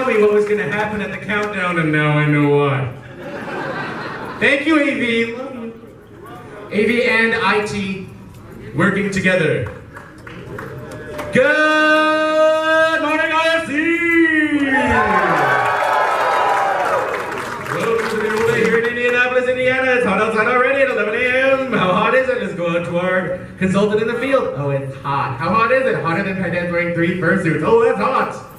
tell me what was going to happen at the countdown, and now I know why. Thank you, AV. Love you. AV and IT working together. Good morning, IFC! Welcome to the old day here in Indianapolis, Indiana. It's hot outside already at 11 a.m. How hot is it? Let's go out to our consultant in the field. Oh, it's hot. How hot is it? Hotter than my dad's wearing 3 fursuits. Oh, that's hot.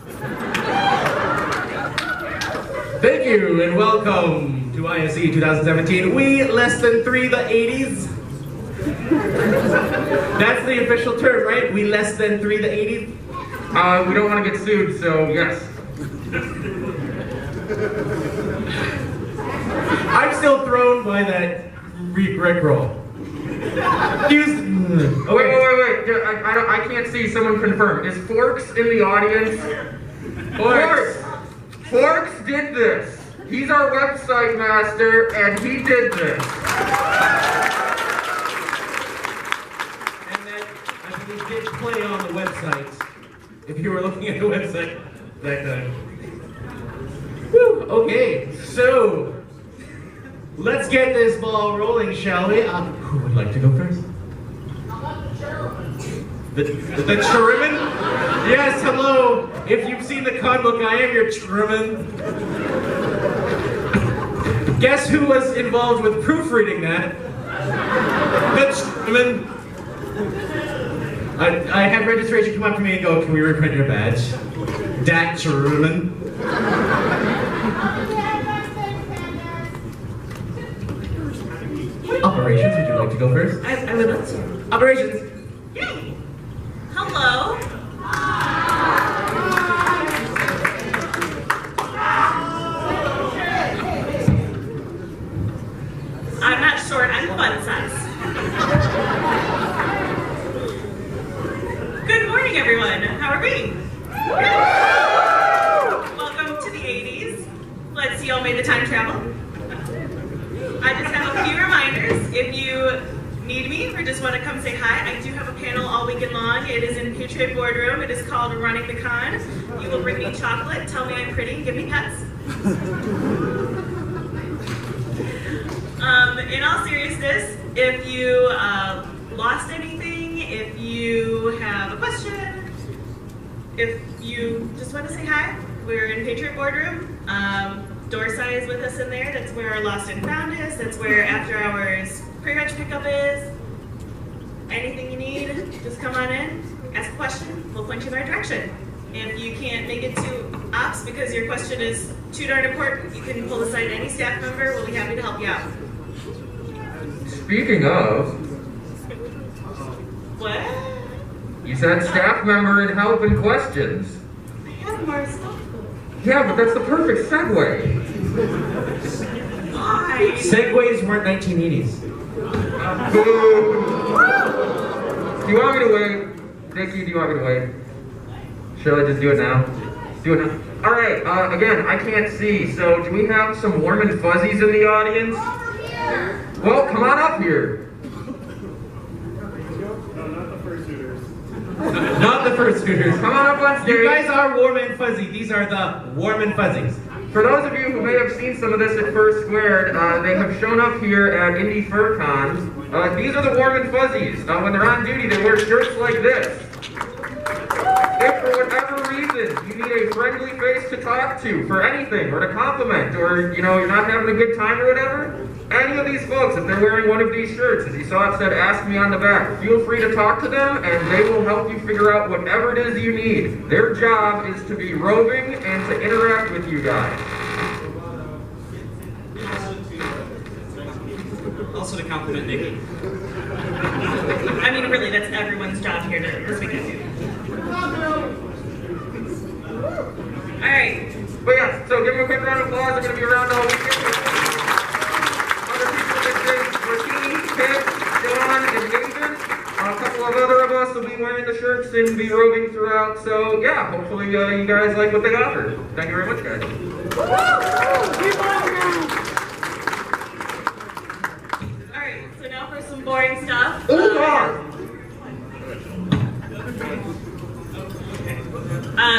Thank you and welcome to ISC 2017. We less than 3 the 80s. That's the official term, right? We less than 3 the 80s? We don't want to get sued, so yes. I'm still thrown by that Rickroll. Wait. I can't see. Someone confirm. Is Forks in the audience? Forks did this. He's our website master, and he did this. And that actually did play on the website. If you were looking at the website that time. Whew, okay, so let's get this ball rolling, shall we? Who would like to go first? The Chairman? Yes, hello. If you've seen the con book, I am your Chairman. Guess who was involved with proofreading that? The Chairman. I had registration come up to me and go, can we reprint your badge? Dat Chairman. Operations, would you like to go first? I would love to. Operations. Yay! Hello. I'm not short, I'm fun size. Good morning, everyone. How are we? Welcome to the 80s. Let's see, y'all made the time travel. I just have a few reminders. If you need me or just want to come say hi, I do have a panel all weekend long. It is in Patriot Boardroom. It is called Running the Con. You will bring me chocolate, tell me I'm pretty, give me pets. In all seriousness, if you lost anything, if you have a question, if you just want to say hi, we're in Patriot Boardroom. Dorsai is with us in there. That's where our Lost and Found is. That's where after hours pre-reg pickup is. Anything you need, just come on in, ask a question, we'll point you in the right direction. If you can't make it to ops because your question is too darn important, you can pull aside any staff member. We'll be happy to help you out. Speaking of... What? You said staff member and help and questions. I have more stuff. Yeah, but that's the perfect segue. Why? Segways weren't 1980s. Do you want me to wait? Nikki, do you want me to wait? Should I just do it now? Do it now. Alright, again, I can't see, so do we have some warm and fuzzies in the audience? Over here! Well, come on up here. Not the fursuiters. Come on up on stage. You guys are warm and fuzzy. These are the warm and fuzzies. For those of you who may have seen some of this at First Squared, they have shown up here at Indy Fur Con. These are the warm and fuzzies. When they're on duty, they wear shirts like this. If for whatever reason you need a friendly face to talk to for anything, or to compliment, or you're not having a good time or whatever, any of these folks, if they're wearing one of these shirts, as you saw it said, ask me on the back, feel free to talk to them and they will help you figure out whatever it is you need. Their job is to be roving and to interact with you guys. Also to compliment Nikki. I mean, really, that's everyone's job here this weekend. All right. But yeah, so give them a quick round of applause. They're going to be around all weekend. Other people that say Martini, Ted, John, and Nathan. A couple of other of us will be wearing the shirts and be roving throughout. So yeah, hopefully you guys like what they offer. Thank you very much, guys. All right, so now for some boring stuff. Oh, God.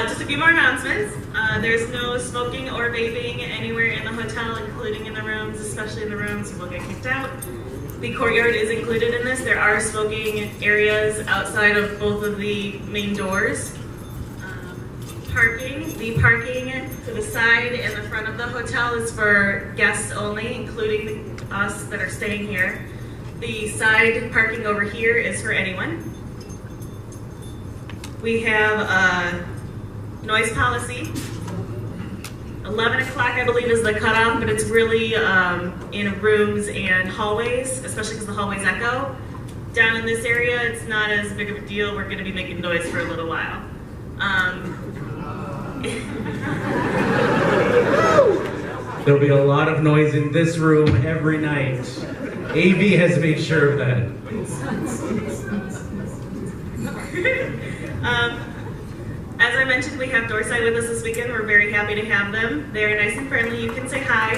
Just a few more announcements. There's no smoking or vaping anywhere in the hotel, including in the rooms, especially in the rooms. You will get kicked out. The courtyard is included in this. There are smoking areas outside of both of the main doors. The parking to the side and the front of the hotel is for guests only, including us that are staying here. The side parking over here is for anyone. We have a noise policy. 11 o'clock, I believe, is the cutoff, but it's really in rooms and hallways, especially because the hallways echo. Down in this area, it's not as big of a deal. We're going to be making noise for a little while. There'll be a lot of noise in this room every night. AV has made sure of that. As I mentioned, we have Doorside with us this weekend. We're very happy to have them. They're nice and friendly. You can say hi,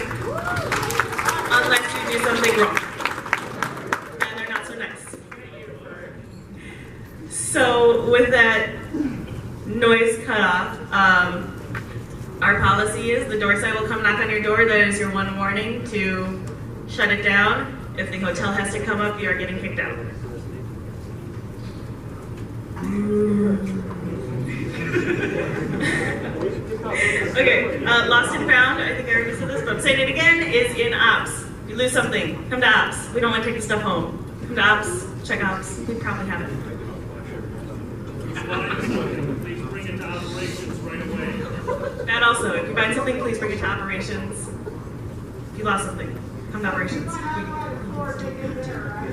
unless you do something wrong. And they're not so nice. So with that noise cutoff, our policy is the Doorside will come knock on your door. That is your one warning to shut it down. If the hotel has to come up, you are getting kicked out. Okay, lost and found, I think I already said this, but I'm saying it again, is in ops. If you lose something, come to ops. We don't want to take the stuff home. Come to ops, check ops. We probably have it. Please bring it to operations right away. That also, if you find something, please bring it to operations. If you lost something, come to operations.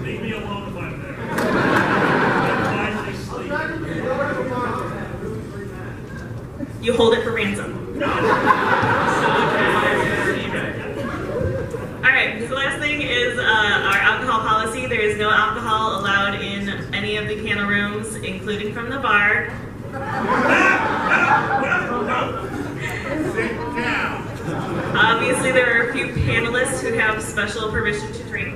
Leave me alone if I'm there. I'm finally asleep. You hold it for ransom. Alright, so the last thing is our alcohol policy. There is no alcohol allowed in any of the panel rooms, including from the bar. Obviously, there are a few panelists who have special permission to drink.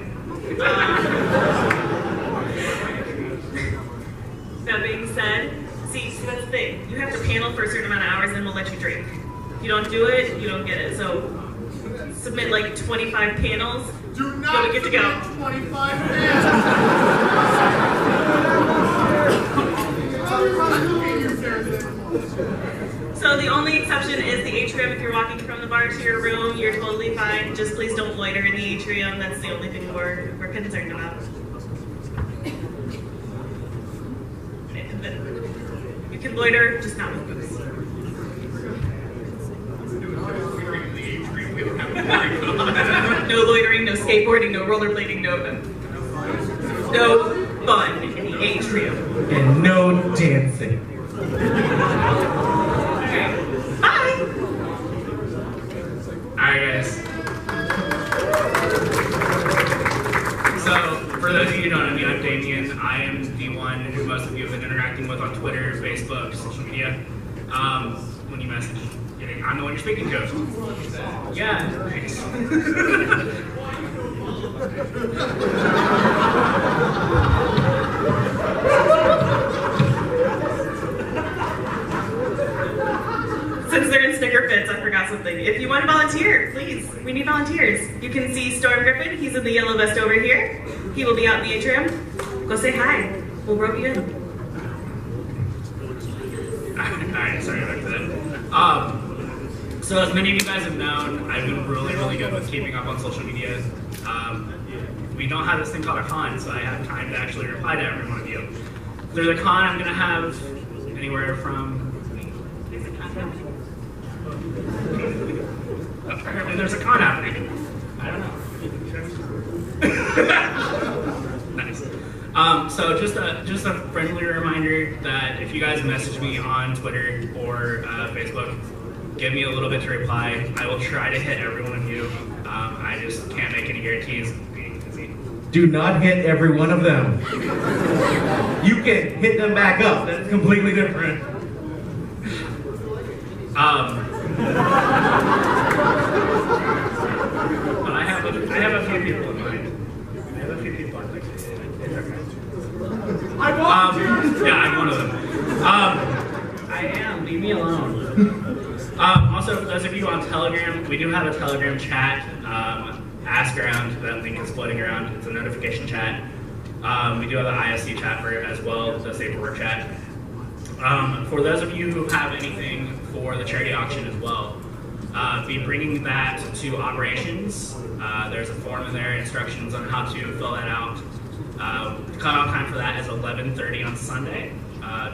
That being said, see, that's the thing. You have to panel for a certain amount of hours, and we'll let you drink. If you don't do it, you don't get it. So, submit like 25 panels. Do not get to go. 25 So the only exception is the atrium. If you're walking from the bar to your room, you're totally fine. Just please don't loiter in the atrium. That's the only thing we're concerned about. You can loiter, just not with booze. No loitering, no skateboarding, no rollerblading, no fun in the atrium. And no dancing. Bye! Alright guys. So, for those of you who don't know me, I'm Damien. I am the one who most of you have been interacting with on Twitter, Facebook, social media. When you message, I'm the one you're speaking to. Yeah, nice. Since they're in sticker fits, I forgot something. If you want to volunteer, please, we need volunteers. You can see Storm Griffin, he's in the yellow vest over here. He will be out in the atrium. Go say hi, we'll rope you in. Alright, sorry about that. So as many of you guys have known, I've been really good with keeping up on social media. We don't have this thing called a con, so I have time to actually reply to every one of you. If there's a con, I'm gonna have anywhere from... Apparently there's a con happening. I don't know. Nice. So just a friendly reminder that if you guys message me on Twitter or Facebook, give me a little bit to reply. I will try to hit every one of you. I just can't make any guarantees. Being busy. Do not hit every one of them. You can hit them back up. That's completely different. But I have a few people in mind. Yeah, I'm one of them. I am. Leave me alone. Also, for those of you on Telegram, we do have a Telegram chat. Ask around, that link is floating around. It's a notification chat. We do have an ISC chat for it as well, the Safe for Work chat. For those of you who have anything for the charity auction as well, be bringing that to operations. There's a form in there, instructions on how to fill that out. The cutoff time for that is 11:30 on Sunday,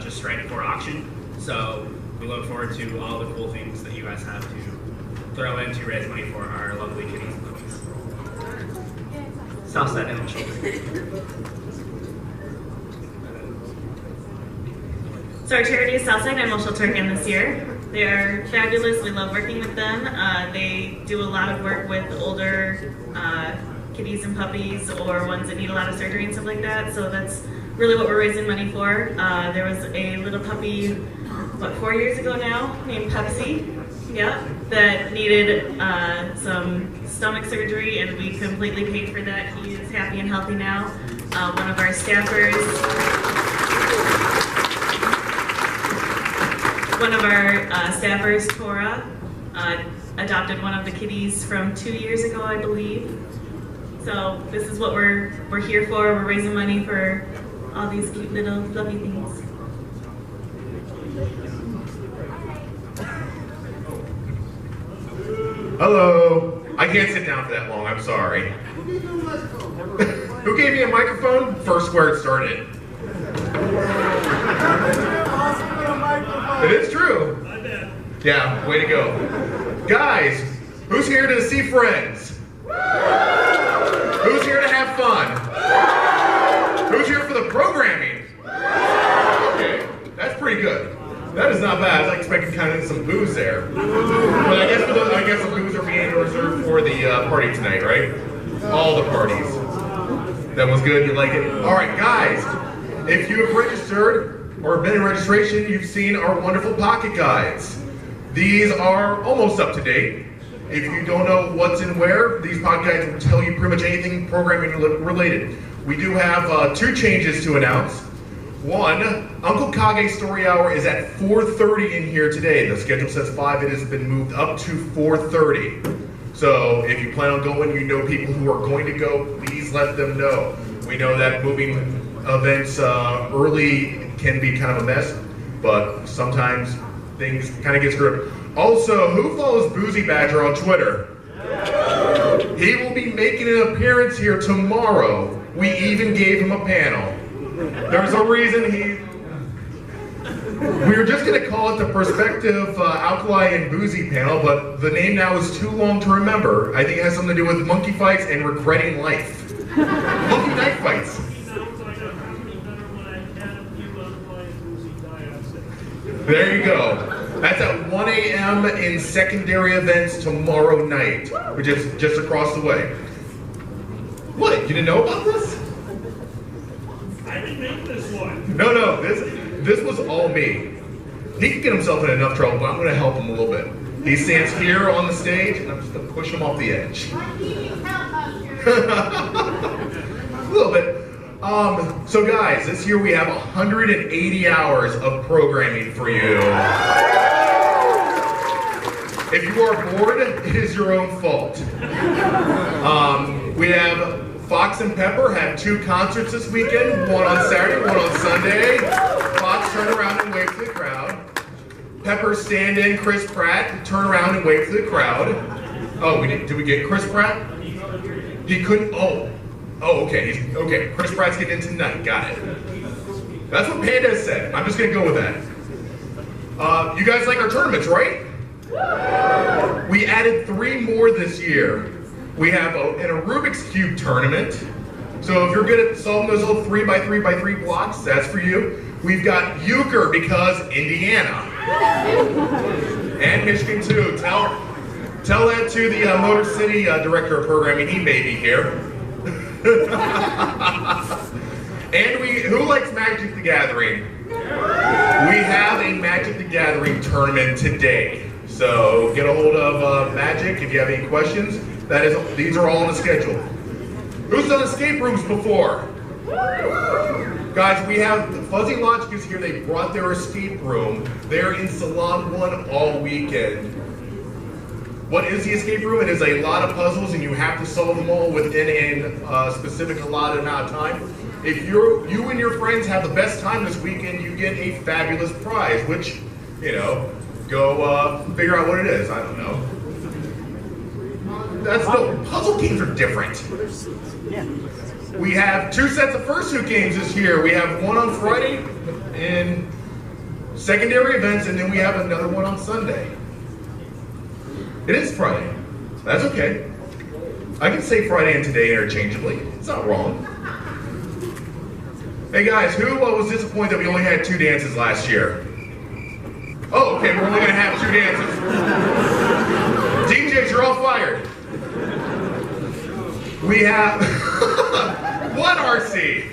just right before auction. So we look forward to all the cool things that you guys have to throw in to raise money for our lovely kitties and puppies. Southside Animal Shelter. So our charity is Southside Animal Shelter again this year. They are fabulous. We love working with them. They do a lot of work with older kitties and puppies or ones that need a lot of surgery and stuff like that. So that's really what we're raising money for. There was a little puppy, 4 years ago now, named Pepsi, that needed some stomach surgery, and we completely paid for that. He is happy and healthy now. One of our staffers, Tora, adopted one of the kitties from 2 years ago, I believe. So this is what we're here for. We're raising money for all these cute little fluffy things. Hello. I can't sit down for that long, I'm sorry. Who gave me a microphone? First where it started. It is true. Yeah, way to go. Guys, who's here to see friends? Who's here to have fun? Who's here for the programming? Okay, that's pretty good. That is not bad. I was expecting kind of some booze there. But I guess the booze are being reserved for the party tonight, right? All the parties. That was good. You like it? All right, guys. If you have registered or been in registration, you've seen our wonderful pocket guides. These are almost up to date. If you don't know what's in where, these pocket guides will tell you pretty much anything programming related. We do have 2 changes to announce. One, Uncle Kage's Story Hour is at 4:30 in here today. The schedule says 5. It has been moved up to 4:30. So if you plan on going, you know people who are going to go, please let them know. We know that moving events early can be kind of a mess, but sometimes things kind of get screwed. Also, who follows Boozy Badger on Twitter? He will be making an appearance here tomorrow. We even gave him a panel. There's a reason we were just going to call it the Perspective Alkali and Boozy panel, but the name now is too long to remember. I think it has something to do with monkey fights and regretting life. Monkey knife fights. There you go. That's at 1 a.m. in secondary events tomorrow night, which is just across the way. What? You didn't know about this? I didn't make this one. No, this was all me. He can get himself in enough trouble, but I'm going to help him a little bit. He stands here on the stage, and I'm just going to push him off the edge. A little bit. So guys, this year we have 180 hours of programming for you. If you are bored, it is your own fault. We have Fox and Pepper have 2 concerts this weekend, one on Saturday, one on Sunday. Fox turn around and wave to the crowd. Pepper stand in Chris Pratt, turn around and wave to the crowd. Oh, did we get Chris Pratt? He couldn't, oh, okay, okay. Chris Pratt's getting in tonight, got it. That's what Panda said. I'm just gonna go with that. You guys like our tournaments, right? We added 3 more this year. We have a Rubik's Cube tournament. So if you're good at solving those little 3x3x3 blocks, that's for you. We've got euchre because Indiana. And Michigan too. Tell that to the Motor City Director of Programming, he may be here. And who likes Magic the Gathering? We have a Magic the Gathering tournament today. So get a hold of Magic if you have any questions. These are all on the schedule. Who's done escape rooms before? Got Guys, we have the Fuzzy Logic is here. They brought their escape room. They're in Salon 1 all weekend. What is the escape room? It is a lot of puzzles, and you have to solve them all within a specific allotted amount of time. If you and your friends have the best time this weekend, you get a fabulous prize, which, you know, go figure out what it is. I don't know. Puzzle games are different. We have 2 sets of fursuit games this year. We have one on Friday in secondary events, and then we have another one on Sunday. It is Friday. That's okay. I can say Friday and today interchangeably. It's not wrong. Hey guys, who was disappointed that we only had 2 dances last year? Oh, okay, we're only gonna have 2 dances. DJs, you're all fired. We have 1 RC.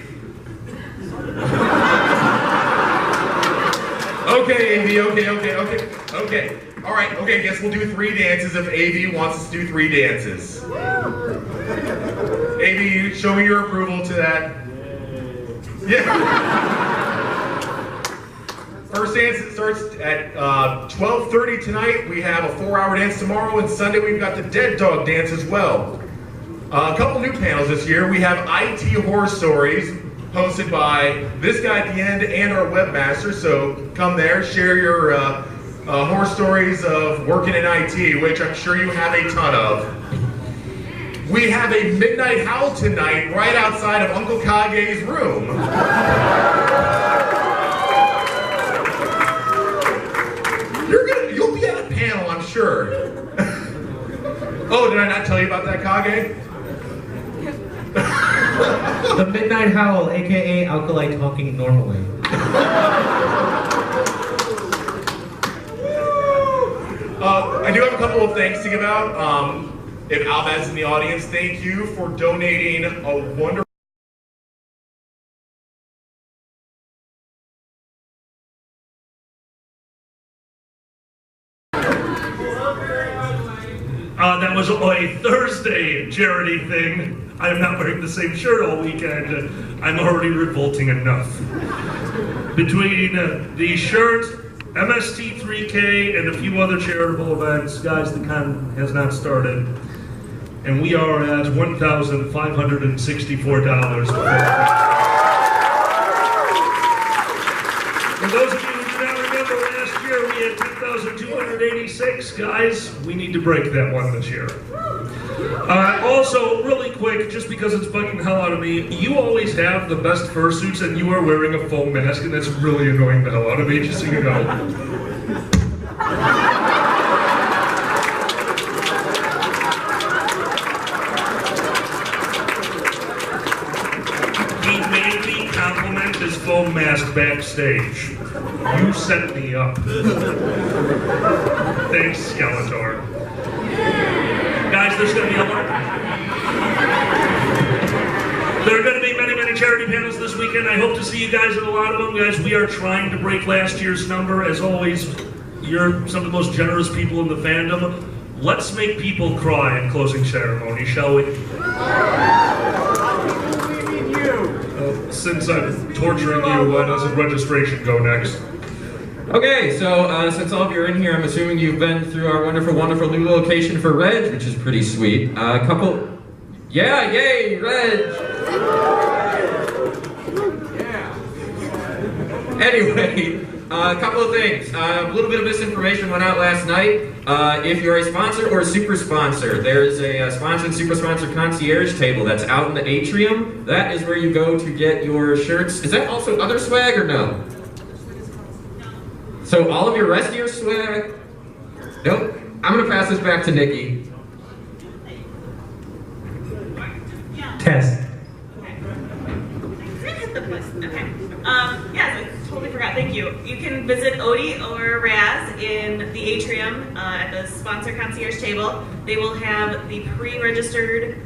Okay, AV, okay. All right, okay, guess we'll do 3 dances if AV wants us to do 3 dances. AV, show me your approval to that. Yeah. First dance starts at 12:30 tonight. We have a 4-hour dance tomorrow, and Sunday we've got the Dead Dog dance as well. A couple new panels this year. We have IT Horror Stories, hosted by this guy at the end and our webmaster. So come there, share your horror stories of working in IT, which I'm sure you have a ton of. We have a midnight howl tonight right outside of Uncle Kage's room. You'll be at a panel, I'm sure. Oh, did I not tell you about that, Kage? The Midnight Howl, aka Alkali Talking Normally. I do have a couple of things to give out. If Albaz's in the audience, thank you for donating a wonderful. That was a Thursday charity thing. I am not wearing the same shirt all weekend. I'm already revolting enough. Between the shirt, MST3K, and a few other charitable events, guys, the con has not started. And we are at $1,564. For those of you who do not remember, last year we had 10,286. Guys, we need to break that one this year. Also, really quick, just because it's bugging the hell out of me, you always have the best fursuits and you are wearing a foam mask, and that's really annoying the hell out of me, just so you know. He made me compliment his foam mask backstage. You set me up. Thanks, Skeletor. Guys, there's going to be a lot. There are going to be many, many charity panels this weekend. I hope to see you guys at a lot of them. Guys, we are trying to break last year's number. As always, you're some of the most generous people in the fandom. Let's make people cry in closing ceremony, shall we? Since I'm torturing you, why doesn't registration go next? Okay, so since all of you are in here, I'm assuming you've been through our wonderful, wonderful new location for Reg, which is pretty sweet. Yeah, yay, Reg! Anyway, a couple of things. A little bit of misinformation went out last night. If you're a sponsor or a super sponsor, there's a sponsor and super sponsor concierge table that's out in the atrium. That is where you go to get your shirts. Is that also other swag or no? So all of your rest of your swag? Nope. I'm gonna pass this back to Nikki. Test. Okay. Yeah, I totally forgot. Thank you. You can visit Odie or Raz in the atrium at the sponsor concierge table. They will have the pre-registered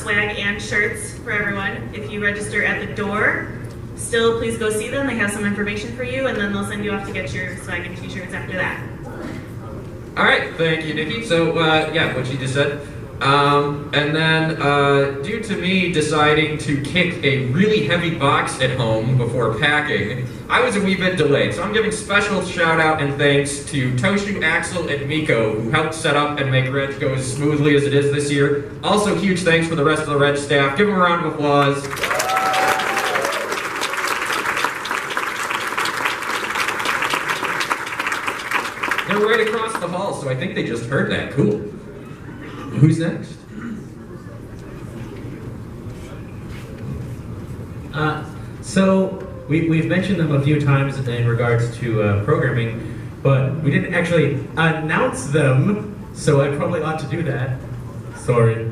swag and shirts for everyone. If you register at the door, still please go see them. They have some information for you, and then they'll send you off to get your swag and t-shirts after that. All right, thank you, Nikki. So, yeah, what she just said. And then, due to me deciding to kick a really heavy box at home before packing, I was a wee bit delayed. So I'm giving special shout out and thanks to Toshu, Axel, and Miko, who helped set up and make Reg go as smoothly as it is this year. Also, huge thanks for the rest of the Reg staff. Give them a round of applause. They're right across the hall, so I think they just heard that. Cool. Who's next? So we've mentioned them a few times in regards to programming, but we didn't actually announce them, so I probably ought to do that. Sorry.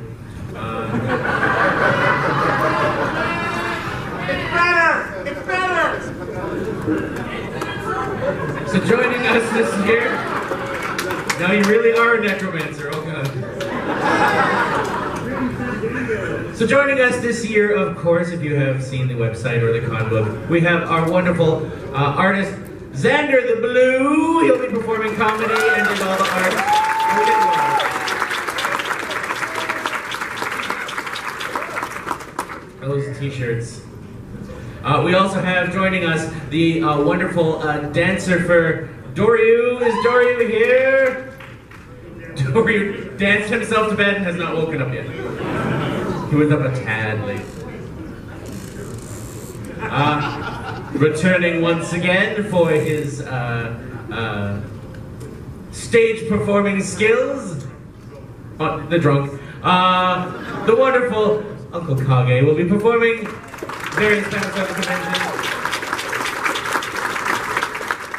It's better! So joining us this year, now you really are a necromancer, oh god. So joining us this year, of course, if you have seen the website or the con book, we have our wonderful artist, Xander the Blue. He'll be performing comedy and did all the art. Those t-shirts. We also have joining us the wonderful dancer for Doryu. Is Doryu here? Doryu danced himself to bed and has not woken up yet. He was up a tad late. Returning once again for his stage performing skills. The drunk. The wonderful Uncle Kage will be performing various members of the convention.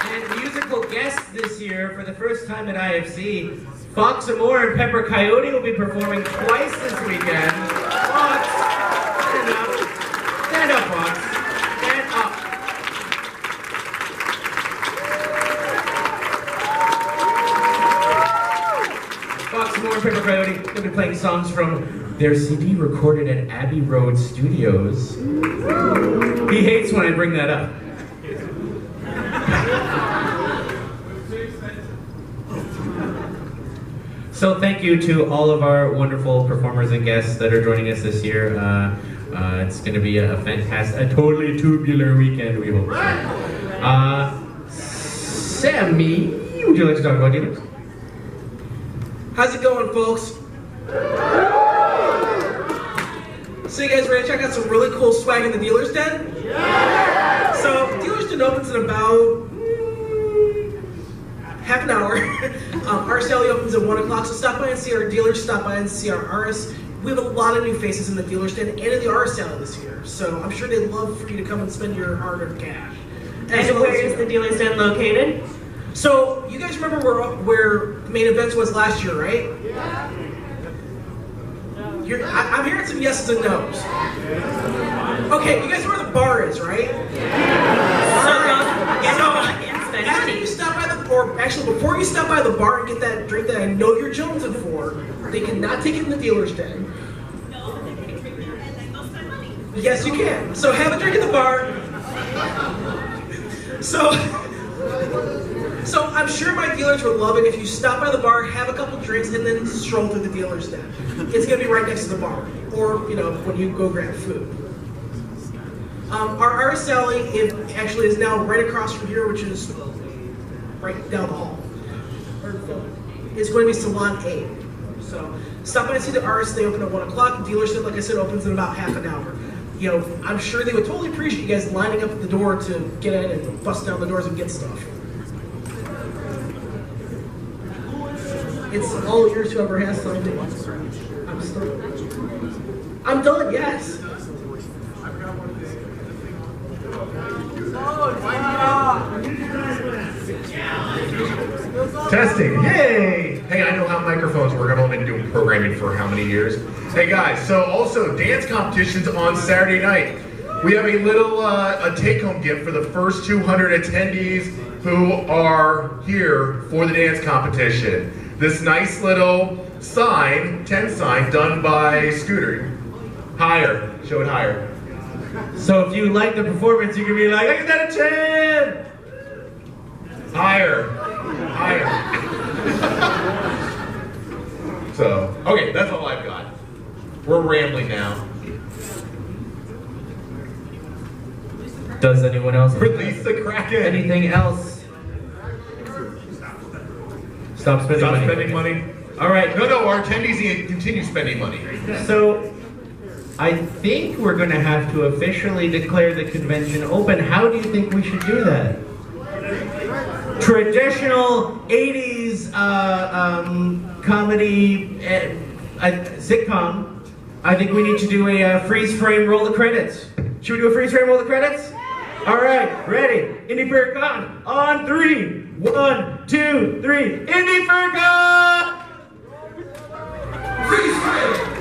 And musical guests this year, for the first time at IFC, Fox Amore and Pepper Coyote will be performing twice this weekend. Fox, stand up. Stand up, Fox. Stand up. Fox Amore and Pepper Coyote, they'll be playing songs from their CD recorded at Abbey Road Studios. He hates when I bring that up. So thank you to all of our wonderful performers and guests that are joining us this year. It's going to be a fantastic, a totally tubular weekend, we hope. Sammy, would you like to talk about dealers? How's it going, folks? So you guys ready to check out some really cool swag in the dealer's den? Yeah! So dealer's den opens in about half an hour. Our sale opens at 1 o'clock, so stop by and see our dealers, stop by and see our artists. We have a lot of new faces in the dealer's den and in the art sale this year, so I'm sure they'd love for you to come and spend your hard-earned cash. And where is the dealer's den located? So you guys remember where the main events was last year, right? Yeah. I'm hearing some yeses and nos. Okay, you guys know where the bar is, right? After you stop by the, or actually before you stop by the bar and get that drink that I know you're jonesing for, they cannot take it in the dealer's den. Yes, you can. So have a drink at the bar. So I'm sure my dealers would love it if you stop by the bar, have a couple drinks, and then stroll through the dealer's den. It's gonna be right next to the bar, or when you go grab food. Our art selling actually is now right across from here, which is right down the hall. It's going to be Salon A. So stop by and see the artists. They open at 1 o'clock. The dealer's den, like I said, opens in about half an hour. I'm sure they would totally appreciate you guys lining up at the door to get in and bust down the doors and get stuff. It's all yours, whoever has something. I'm done, yes. Testing, yay! Hey, I know how microphones work. I've only been doing programming for how many years? Hey guys, so also dance competitions on Saturday night. We have a little a take-home gift for the first 200 attendees who are here for the dance competition. This nice little sign, 10 sign, done by Scooter. Higher, show it higher. So if you like the performance, you can be like, I get that a 10! Higher, higher. So, okay, that's all I've got. We're rambling now. Does anyone else? Release the Kraken. Anything else? Stop spending Stop money. spending money. All right. No, our attendees continue spending money. So, I think we're going to have to officially declare the convention open. How do you think we should do that? Traditional 80s comedy sitcom. I think we need to do a freeze frame roll the credits. Should we do a freeze frame roll the credits? All right, ready. Indy Fur Con on 3. 1, 2, 3. Indy Fur Con! Freeze frame!